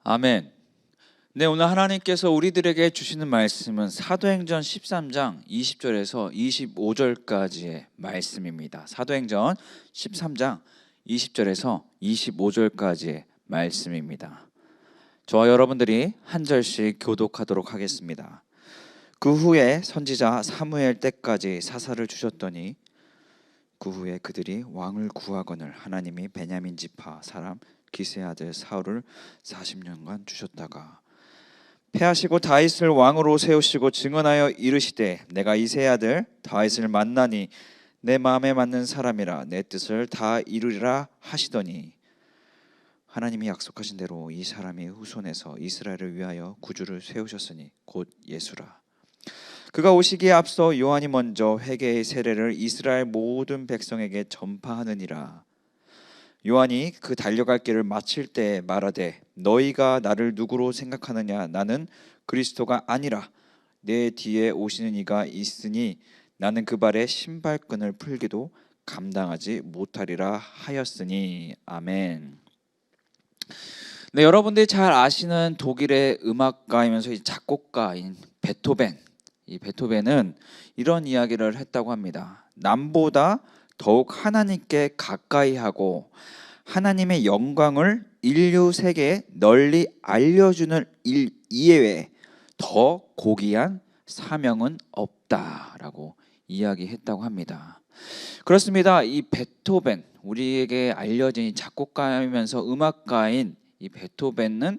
아멘. 네, 오늘 하나님께서 우리들에게 주시는 말씀은 사도행전 13장 20절에서 25절까지의 말씀입니다. 사도행전 13장 20절에서 25절까지의 말씀입니다. 저와 여러분들이 한 절씩 교독하도록 하겠습니다. 그 후에 선지자 사무엘 때까지 사사를 주셨더니 그 후에 그들이 왕을 구하거늘 하나님이 베냐민 지파 사람 기스의 아들 사울을 40년간 주셨다가 패하시고 다윗을 왕으로 세우시고 증언하여 이르시되 내가 이새의 아들 다윗을 만나니 내 마음에 맞는 사람이라 내 뜻을 다 이루리라 하시더니 하나님이 약속하신 대로 이 사람이 후손에서 이스라엘을 위하여 구주를 세우셨으니 곧 예수라. 그가 오시기에 앞서 요한이 먼저 회개의 세례를 이스라엘 모든 백성에게 전파하느니라. 요한이 그 달려갈 길을 마칠 때 말하되 너희가 나를 누구로 생각하느냐 나는 그리스도가 아니라 내 뒤에 오시는 이가 있으니 나는 그 발에 신발끈을 풀기도 감당하지 못하리라 하였으니. 아멘. 네, 여러분들이 잘 아시는 독일의 음악가이면서 작곡가인 베토벤, 이 베토벤은 이런 이야기를 했다고 합니다. 남보다 더욱 하나님께 가까이 하고 하나님의 영광을 인류 세계에 널리 알려주는 일 이외에 더 고귀한 사명은 없다라고 이야기했다고 합니다. 그렇습니다. 이 베토벤, 우리에게 알려진 이 작곡가이면서 음악가인 이 베토벤은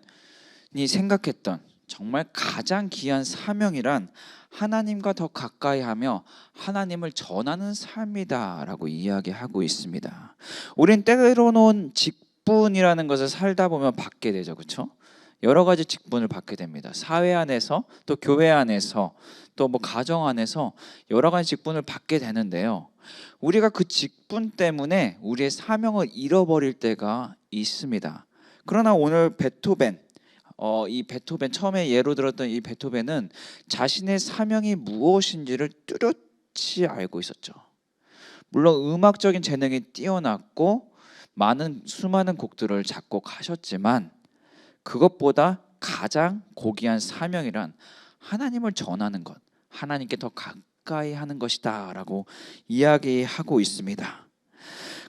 이 생각했던 정말 가장 귀한 사명이란 하나님과 더 가까이 하며 하나님을 전하는 삶이다라고 이야기하고 있습니다. 우린 때로는 직분이라는 것을 살다 보면 받게 되죠. 그렇죠? 여러 가지 직분을 받게 됩니다. 사회 안에서 또 교회 안에서 또 뭐 가정 안에서 여러 가지 직분을 받게 되는데요. 우리가 그 직분 때문에 우리의 사명을 잃어버릴 때가 있습니다. 그러나 오늘 베토벤, 이 베토벤 처음에 예로 들었던 이 베토벤은 자신의 사명이 무엇인지를 뚜렷이 알고 있었죠. 물론 음악적인 재능이 뛰어났고 수많은 곡들을 작곡하셨지만 그것보다 가장 고귀한 사명이란 하나님을 전하는 것, 하나님께 더 가까이 하는 것이다라고 이야기하고 있습니다.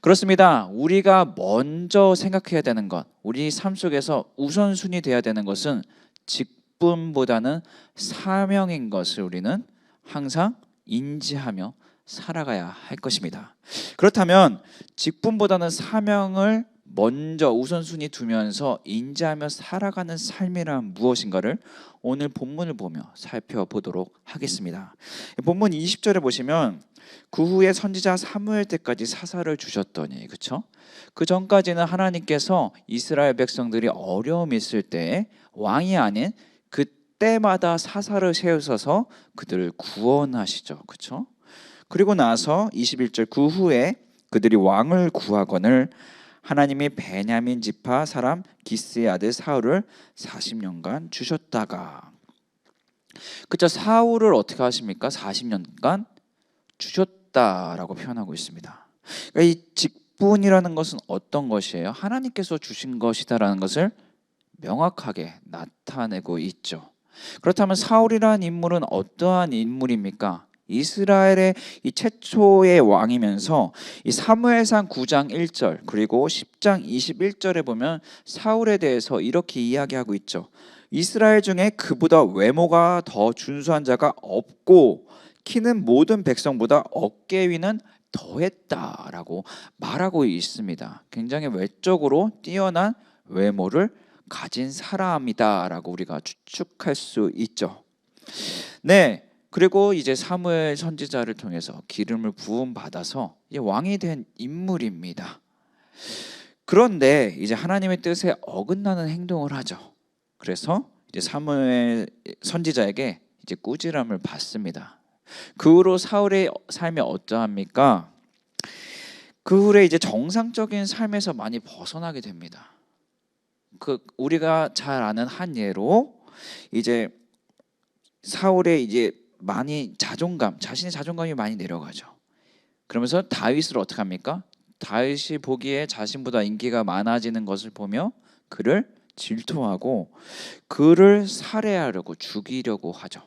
그렇습니다. 우리가 먼저 생각해야 되는 것, 우리 삶 속에서 우선순위 되어야 되는 것은 직분보다는 사명인 것을 우리는 항상 인지하며 살아가야 할 것입니다. 그렇다면 직분보다는 사명을 먼저 우선순위 두면서 인지하며 살아가는 삶이란 무엇인가를 오늘 본문을 보며 살펴보도록 하겠습니다. 본문 20절에 보시면 그 후에 선지자 사무엘 때까지 사사를 주셨더니, 그렇죠? 그 전까지는 하나님께서 이스라엘 백성들이 어려움이 있을 때 왕이 아닌 그때마다 사사를 세우셔서 그들을 구원하시죠. 그렇죠? 그리고 나서 21절 그 후에 그들이 왕을 구하거늘 하나님이 베냐민 지파 사람 기스의 아들 사울을 40년간 주셨다가, 그렇죠? 사울을 어떻게 하십니까? 40년간 주셨다라고 표현하고 있습니다. 그러니까 이 직분이라는 것은 어떤 것이에요? 하나님께서 주신 것이다라는 것을 명확하게 나타내고 있죠. 그렇다면 사울이라는 인물은 어떠한 인물입니까? 이스라엘의 이 최초의 왕이면서 이 사무엘상 9장 1절 그리고 10장 21절에 보면 사울에 대해서 이렇게 이야기하고 있죠. 이스라엘 중에 그보다 외모가 더 준수한 자가 없고 키는 모든 백성보다 어깨 위는 더했다라고 말하고 있습니다. 굉장히 외적으로 뛰어난 외모를 가진 사람이다라고 우리가 추측할 수 있죠. 네, 그리고 이제 사무엘 선지자를 통해서 기름을 부음 받아서 이제 왕이 된 인물입니다. 그런데 이제 하나님의 뜻에 어긋나는 행동을 하죠. 그래서 이제 사무엘 선지자에게 이제 꾸지람을 받습니다. 그 후로 사울의 삶이 어떠합니까? 그 후에 이제 정상적인 삶에서 많이 벗어나게 됩니다. 우리가 잘 아는 한 예로 이제 사울의 이제 많이 자신의 자존감이 많이 내려가죠. 그러면서 다윗을 어떻게 합니까? 다윗이 보기에 자신보다 인기가 많아지는 것을 보며 그를 질투하고 그를 살해하려고 죽이려고 하죠.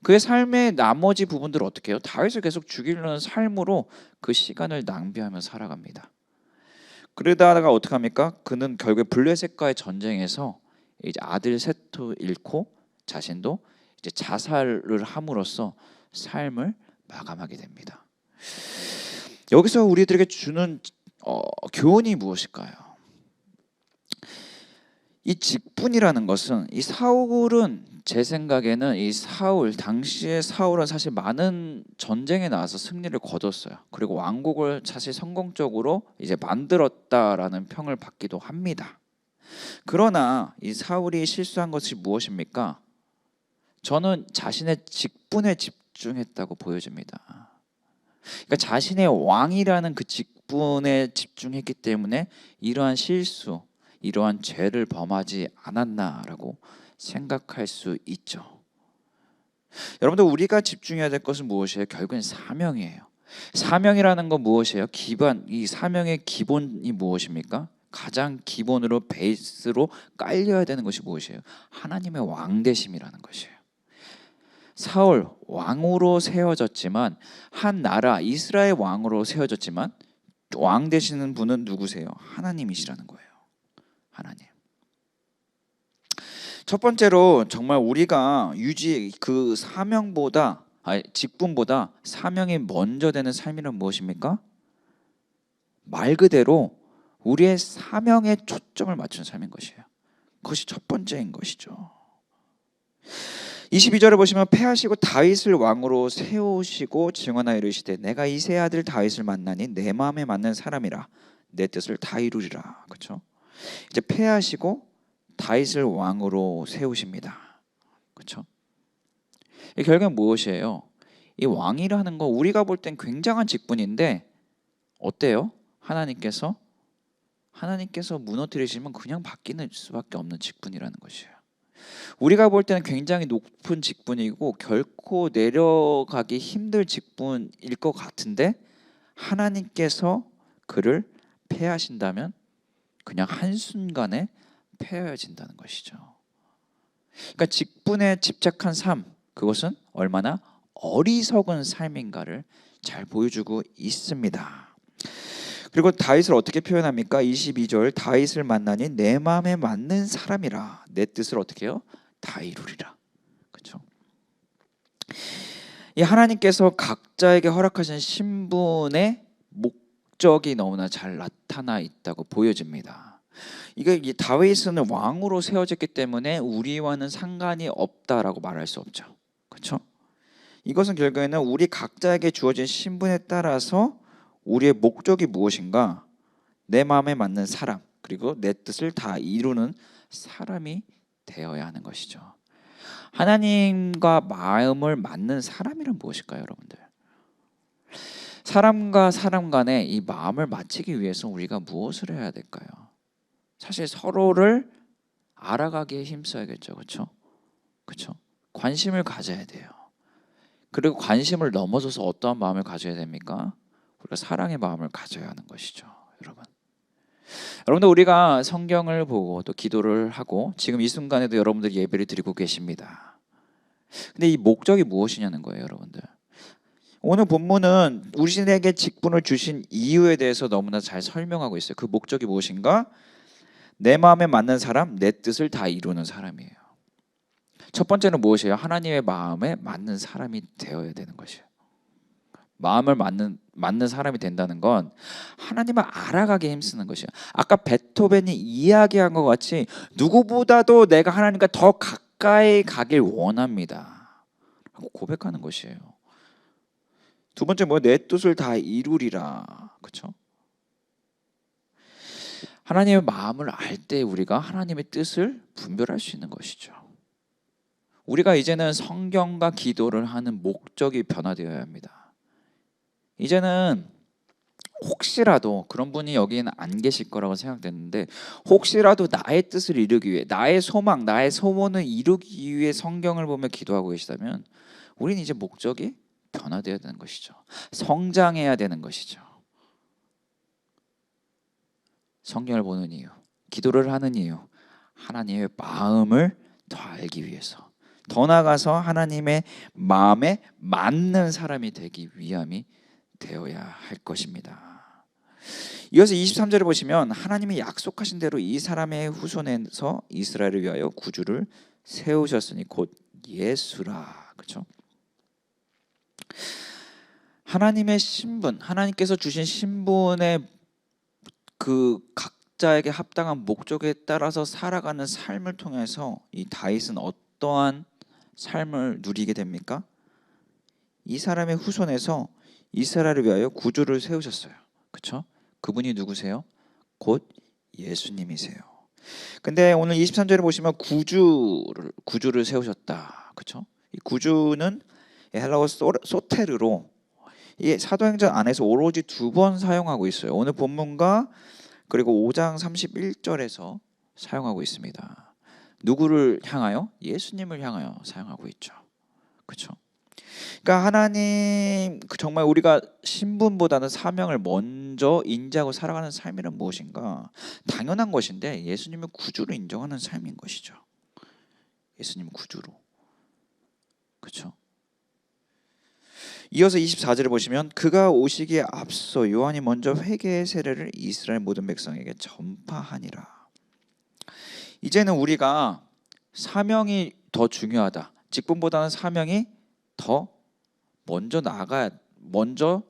그의 삶의 나머지 부분들을 어떻게 해요? 다윗을 계속 죽이려는 삶으로 그 시간을 낭비하며 살아갑니다. 그러다가 어떻게 합니까? 그는 결국에 블레셋과의 전쟁에서 이제 아들 셋도 잃고 자신도 이제 자살을 함으로써 삶을 마감하게 됩니다. 여기서 우리들에게 주는 교훈이 무엇일까요? 이 직분이라는 것은 이 사울은 제 생각에는 당시의 사울은 사실 많은 전쟁에 나와서 승리를 거뒀어요. 그리고 왕국을 사실 성공적으로 이제 만들었다라는 평을 받기도 합니다. 그러나 이 사울이 실수한 것이 무엇입니까? 저는 자신의 직분에 집중했다고 보여집니다. 그러니까 자신의 왕이라는 그 직분에 집중했기 때문에 이러한 실수, 이러한 죄를 범하지 않았나라고 생각할 수 있죠. 여러분들 우리가 집중해야 될 것은 무엇이에요? 결국엔 사명이에요. 사명이라는 건 무엇이에요? 이 사명의 기본이 무엇입니까? 가장 기본으로 베이스로 깔려야 되는 것이 무엇이에요? 하나님의 왕되심이라는 것이에요. 사울 왕으로 세워졌지만 한 나라 이스라엘 왕으로 세워졌지만 왕 되시는 분은 누구세요? 하나님이시라는 거예요. 하나님. 첫 번째로 정말 우리가 그 직분보다 사명이 먼저 되는 삶이란 무엇입니까? 말 그대로 우리의 사명에 초점을 맞춘 삶인 것이에요. 그것이 첫 번째인 것이죠. 22절에 보시면 패하시고 다윗을 왕으로 세우시고 증언하여 이르시되 내가 이새의 아들 다윗을 만나니 내 마음에 맞는 사람이라 내 뜻을 다 이루리라. 그렇죠? 이제 패하시고 다윗을 왕으로 세우십니다. 그렇죠? 결국엔 무엇이에요? 이 왕이라는 거 우리가 볼 땐 굉장한 직분인데 어때요? 하나님께서 무너뜨리시면 그냥 바뀌는 수밖에 없는 직분이라는 것이에요. 우리가 볼 때는 굉장히 높은 직분이고 결코 내려가기 힘들 직분일 것 같은데 하나님께서 그를 폐하신다면 그냥 한순간에 폐하여진다는 것이죠. 그러니까 직분에 집착한 삶, 그것은 얼마나 어리석은 삶인가를 잘 보여주고 있습니다. 그리고 다윗을 어떻게 표현합니까? 22절 다윗을 만나니 내 마음에 맞는 사람이라 내 뜻을 어떻게 해요? 다 이루리라. 그렇죠? 이 하나님께서 각자에게 허락하신 신분의 목적이 너무나 잘 나타나 있다고 보여집니다. 이 다윗은 왕으로 세워졌기 때문에 우리와는 상관이 없다라고 말할 수 없죠. 그렇죠? 이것은 결국에는 우리 각자에게 주어진 신분에 따라서 우리의 목적이 무엇인가? 내 마음에 맞는 사람, 그리고 내 뜻을 다 이루는 사람이 되어야 하는 것이죠. 하나님과 마음을 맞는 사람이란 무엇일까요, 여러분들? 사람과 사람 간에 이 마음을 맞추기 위해서 우리가 무엇을 해야 될까요? 사실 서로를 알아가기에 힘써야겠죠. 그렇죠? 그렇죠? 관심을 가져야 돼요. 그리고 관심을 넘어서서 어떠한 마음을 가져야 됩니까? 우리가 사랑의 마음을 가져야 하는 것이죠, 여러분. 여러분들 우리가 성경을 보고 또 기도를 하고 지금 이 순간에도 여러분들 예배를 드리고 계십니다. 근데 이 목적이 무엇이냐는 거예요, 여러분들. 오늘 본문은 우리에게 직분을 주신 이유에 대해서 너무나 잘 설명하고 있어요. 그 목적이 무엇인가? 내 마음에 맞는 사람, 내 뜻을 다 이루는 사람이에요. 첫 번째는 무엇이에요? 하나님의 마음에 맞는 사람이 되어야 되는 것이에요. 마음을 맞는 사람이 된다는 건 하나님을 알아가게 힘쓰는 것이에요. 아까 베토벤이 이야기한 것 같이 누구보다도 내가 하나님과 더 가까이 가길 원합니다 하고 고백하는 것이에요. 두 번째 뭐예요? 내 뜻을 다 이루리라. 그렇죠? 하나님의 마음을 알 때 우리가 하나님의 뜻을 분별할 수 있는 것이죠. 우리가 이제는 성경과 기도를 하는 목적이 변화되어야 합니다. 이제는 혹시라도 그런 분이 여기는 안 계실 거라고 생각됐는데, 혹시라도 나의 뜻을 이루기 위해, 나의 소망, 나의 소원을 이루기 위해 성경을 보며 기도하고 계시다면 우리는 이제 목적이 변화되어야 되는 것이죠. 성장해야 되는 것이죠. 성경을 보는 이유, 기도를 하는 이유, 하나님의 마음을 더 알기 위해서, 더 나아가서 하나님의 마음에 맞는 사람이 되기 위함이 되어야 할 것입니다. 이어서 23절에 보시면 하나님이 약속하신 대로 이 사람의 후손에서 이스라엘을 위하여 구주를 세우셨으니 곧 예수라. 그렇죠? 하나님의 신분, 하나님께서 주신 신분의 그 각자에게 합당한 목적에 따라서 살아가는 삶을 통해서 이 다윗은 어떠한 삶을 누리게 됩니까? 이 사람의 후손에서 이스라엘을 위하여 구주를 세우셨어요. 그렇죠? 그분이 누구세요? 곧 예수님이세요. 근데 오늘 23절에 보시면 구주를 세우셨다. 그렇죠? 이 구주는 헬라어 소테르로 이 사도행전 안에서 오로지 2번 사용하고 있어요. 오늘 본문과 그리고 5장 31절에서 사용하고 있습니다. 누구를 향하여? 예수님을 향하여 사용하고 있죠. 그렇죠? 그러니까 하나님, 정말 우리가 신분보다는 사명을 먼저 인지하고 살아가는 삶이란 무엇인가? 당연한 것인데 예수님을 구주로 인정하는 삶인 것이죠. 예수님 구주로. 그렇죠? 이어서 24절을 보시면 그가 오시기에 앞서 요한이 먼저 회개의 세례를 이스라엘 모든 백성에게 전파하니라. 이제는 우리가 사명이 더 중요하다. 직분보다는 사명이 더 먼저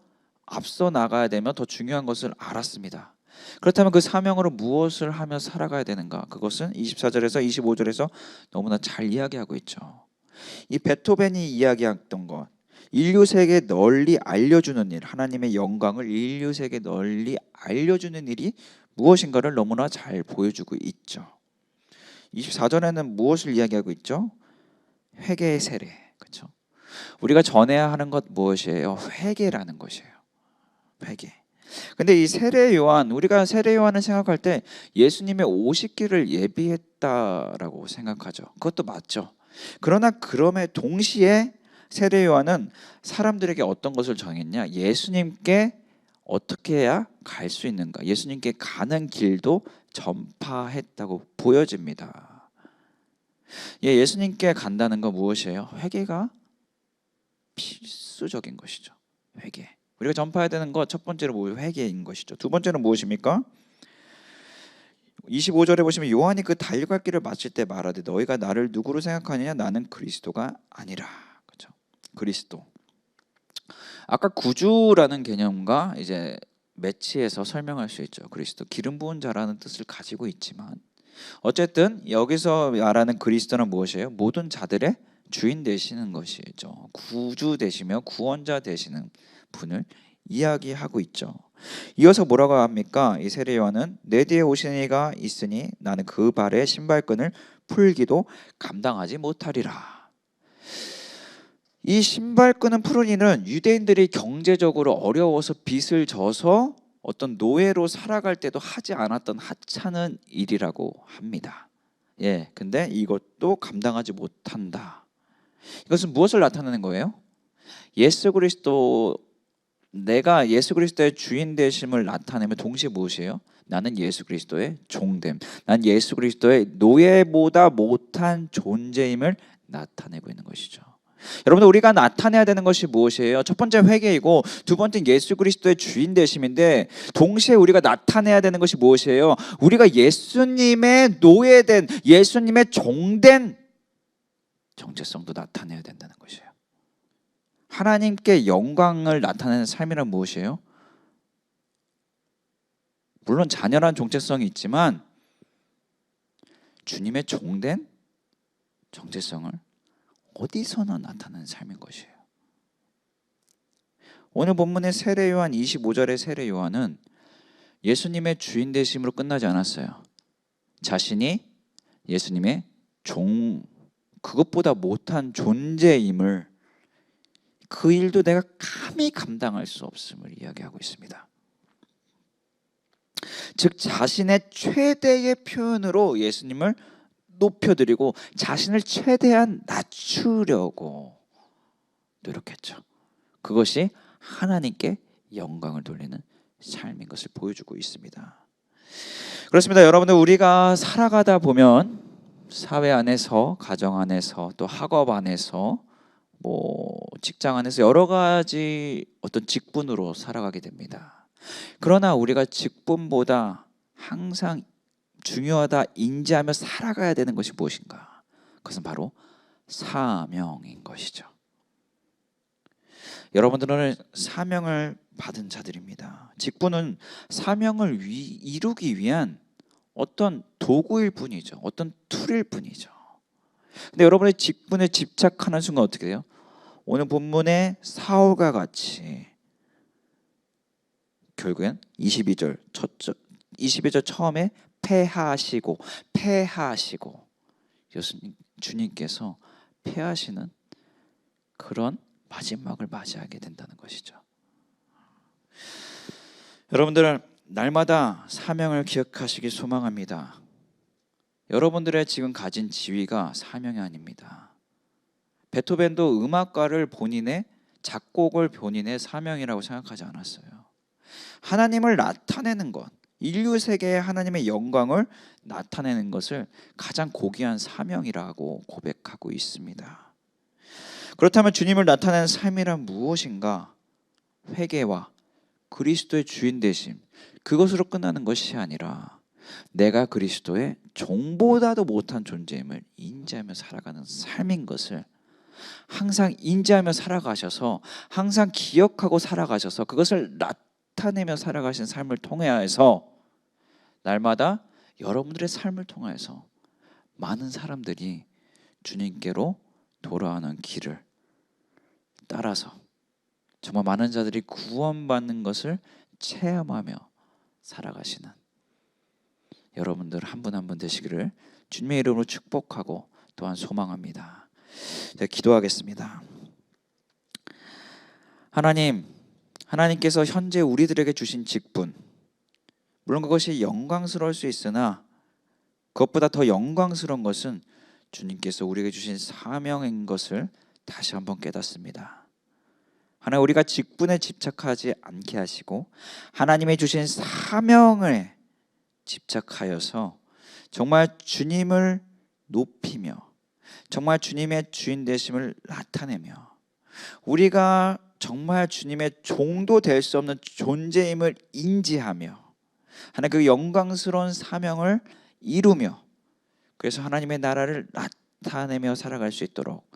앞서 나가야 되면 더 중요한 것을 알았습니다. 그렇다면 그 사명으로 무엇을 하며 살아가야 되는가? 그것은 24절에서 25절에서 너무나 잘 이야기하고 있죠. 이 베토벤이 이야기했던 것, 인류 세계에 널리 알려주는 일, 하나님의 영광을 인류 세계에 널리 알려주는 일이 무엇인가를 너무나 잘 보여주고 있죠. 24절에는 무엇을 이야기하고 있죠? 회개의 세례. 그렇죠? 우리가 전해야 하는 것 무엇이에요? 회개라는 것이에요. 회개. 근데 이 세례 요한, 우리가 세례 요한을 생각할 때 예수님의 오시기를 예비했다라고 생각하죠. 그것도 맞죠. 그러나 그럼에 동시에 세례 요한은 사람들에게 어떤 것을 정했냐? 예수님께 어떻게 해야 갈 수 있는가? 예수님께 가는 길도 전파했다고 보여집니다. 예수님께 간다는 건 무엇이에요? 회개가 필수적인 것이죠. 회개. 우리가 전파해야 되는 것 첫 번째로 회개인 것이죠. 두 번째는 무엇입니까? 25절에 보시면 요한이 그 달려갈 길을 마칠 때 말하되 너희가 나를 누구로 생각하느냐? 나는 그리스도가 아니라. 그렇죠? 그리스도. 아까 구주라는 개념과 이제 매치해서 설명할 수 있죠. 그리스도, 기름 부은 자라는 뜻을 가지고 있지만 어쨌든 여기서 말하는 그리스도는 무엇이에요? 모든 자들의 주인 되시는 것이죠. 구주 되시며 구원자 되시는 분을 이야기하고 있죠. 이어서 뭐라고 합니까? 이 세례 요한은 내 뒤에 오시는 이가 있으니 나는 그 발의 신발끈을 풀기도 감당하지 못하리라. 이 신발끈을 푸는 일은 유대인들이 경제적으로 어려워서 빚을 져서 어떤 노예로 살아갈 때도 하지 않았던 하찮은 일이라고 합니다. 근데 이것도 감당하지 못한다. 이것은 무엇을 나타내는 거예요? 예수 그리스도, 내가 예수 그리스도의 주인 되심을 나타내면 동시에 무엇이에요? 나는 예수 그리스도의 종됨, 난 예수 그리스도의 노예보다 못한 존재임을 나타내고 있는 것이죠. 여러분들, 우리가 나타내야 되는 것이 무엇이에요? 첫 번째 회개이고 두 번째는 예수 그리스도의 주인 되심인데 동시에 우리가 나타내야 되는 것이 무엇이에요? 우리가 예수님의 노예된, 예수님의 종된 정체성도 나타내야 된다는 것이에요. 하나님께 영광을 나타내는 삶이란 무엇이에요? 물론 자녀란 정체성이 있지만 주님의 종된 정체성을 어디서나 나타나는 삶인 것이에요. 오늘 본문의 세례 요한 25절의 세례 요한은 예수님의 주인 되심으로 끝나지 않았어요. 자신이 예수님의 그것보다 못한 존재임을, 그 일도 내가 감히 감당할 수 없음을 이야기하고 있습니다. 즉 자신의 최대의 표현으로 예수님을 높여드리고 자신을 최대한 낮추려고 노력했죠. 그것이 하나님께 영광을 돌리는 삶인 것을 보여주고 있습니다. 그렇습니다. 여러분들, 우리가 살아가다 보면 사회 안에서, 가정 안에서, 또 학업 안에서, 직장 안에서 여러 가지 어떤 직분으로 살아가게 됩니다. 그러나 우리가 직분보다 항상 중요하다 인지하며 살아가야 되는 것이 무엇인가? 그것은 바로 사명인 것이죠. 여러분들은 사명을 받은 자들입니다. 직분은 사명을 이루기 위한 어떤 도구일 뿐이죠. 어떤 툴일 뿐이죠. 근데 여러분의 직분에 집착하는 순간 어떻게 돼요? 오늘 본문의 사울과 같이 결국엔 22절 처음에 패하시고 주님께서 패하시는 그런 마지막을 맞이하게 된다는 것이죠. 여러분들, 날마다 사명을 기억하시기 소망합니다. 여러분들의 지금 가진 지위가 사명이 아닙니다. 베토벤도 음악가를 본인의 작곡을 본인의 사명이라고 생각하지 않았어요. 하나님을 나타내는 것, 인류 세계에 하나님의 영광을 나타내는 것을 가장 고귀한 사명이라고 고백하고 있습니다. 그렇다면 주님을 나타내는 삶이란 무엇인가? 회개와 그리스도의 주인 되심, 그것으로 끝나는 것이 아니라 내가 그리스도의 종보다도 못한 존재임을 인지하며 살아가는 삶인 것을 항상 인지하며 살아가셔서, 항상 기억하고 살아가셔서 그것을 나타내며 살아가신 삶을 통해서 날마다 여러분들의 삶을 통해서 많은 사람들이 주님께로 돌아오는 길을 따라서 정말 많은 자들이 구원받는 것을 체험하며 살아가시는 여러분들 한 분 한 분 되시기를 주님의 이름으로 축복하고 또한 소망합니다. 기도하겠습니다. 하나님께서 현재 우리들에게 주신 직분, 물론 그것이 영광스러울 수 있으나 그것보다 더 영광스러운 것은 주님께서 우리에게 주신 사명인 것을 다시 한번 깨닫습니다. 하나님, 우리가 직분에 집착하지 않게 하시고 하나님이 주신 사명에 집착하여서 정말 주님을 높이며 정말 주님의 주인 되심을 나타내며 우리가 정말 주님의 종도 될 수 없는 존재임을 인지하며 하나님 그 영광스러운 사명을 이루며 그래서 하나님의 나라를 나타내며 살아갈 수 있도록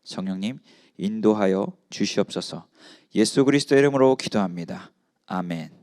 성령님 인도하여 주시옵소서. 예수 그리스도의 이름으로 기도합니다. 아멘.